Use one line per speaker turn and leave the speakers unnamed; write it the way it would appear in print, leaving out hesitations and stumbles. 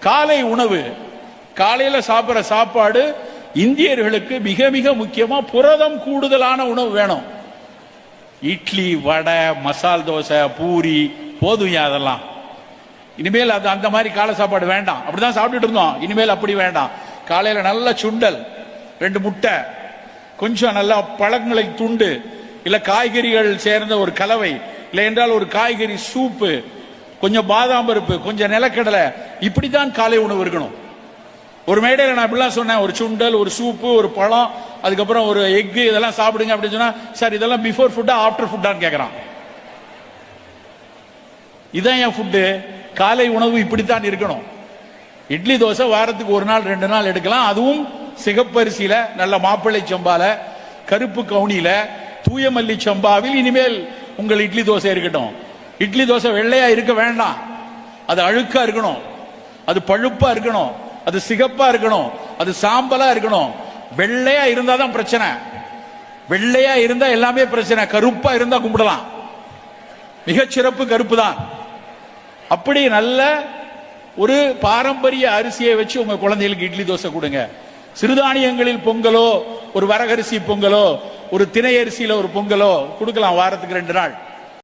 காலை உணவு, காலையில சாப்பிட்ற சாப்பாடு இந்தியர்களுக்கு மிக மிக முக்கியமா புரதம் கூடுதலான உணவு வேணும். இட்லி, வடை, மசால் தோசை, பூரி போதும். அதெல்லாம் இனிமேல் அது அந்த மாதிரி காலை சாப்பாடு வேண்டாம். அப்படிதான் சாப்பிட்டுட்டு இருந்தோம். இனிமேல் அப்படி வேண்டாம். காலையில நல்ல சுண்டல், 2 முட்டை, கொஞ்சம் நல்லா பழங்களை துண்டு, இல்ல காய்கறிகள் சேர்ந்த ஒரு கலவை, இல்லை என்றால் ஒரு காய்கறி சூப்பு, கொஞ்சம் பாதாம் பருப்பு, கொஞ்சம் நிலக்கடலை, இப்படித்தான் காலை உணவு இருக்கணும். ஒரு மேடையில் நான் இப்படிலாம் சொன்னேன், ஒரு சுண்டல், ஒரு சூப்பு, ஒரு பழம், அதுக்கப்புறம் ஒரு எக்கு, இதெல்லாம் சாப்பிடுங்க அப்படின்னு சொன்னா, சார் இதெல்லாம் பிஃபோர் ஃபுட்டா ஆஃப்டர் ஃபுட்டான்னு கேட்கறான். இதான் என் ஃபுட்டு. காலை உணவு இப்படித்தான் இருக்கணும். இட்லி தோசை வாரத்துக்கு 1 நாள் 2 நாள் எடுக்கலாம். அதுவும் சிகப்பரிசியில, நல்ல மாப்பிள்ளை சம்பால, கருப்பு கவுனியில, தூய மல்லி சம்பாவில் இனிமேல் உங்கள் இட்லி தோசை இருக்கட்டும். இட்லி தோசை வெள்ளையா இருக்க வேண்டாம். அது அழுக்கா இருக்கணும், அது பழுப்பா இருக்கணும், அது சிகப்பா இருக்கணும், அது சாம்பலா இருக்கணும். வெள்ளையா இருந்தாதான் பிரச்சனை. வெள்ளையா இருந்தா எல்லாமே பிரச்சனை. கருப்பா இருந்தா கும்பிடலாம். மிகச்சிறப்பு கருப்பு தான். அப்படி நல்ல ஒரு பாரம்பரிய அரிசியை வச்சு உங்க குழந்தைகளுக்கு இட்லி தோசை கொடுங்க. சிறுதானியங்களில் பொங்கலோ, ஒரு வரகரிசி பொங்கலோ, ஒரு திணை அரிசியில ஒரு பொங்கலோ கொடுக்கலாம் வாரத்துக்கு 2 நாள்.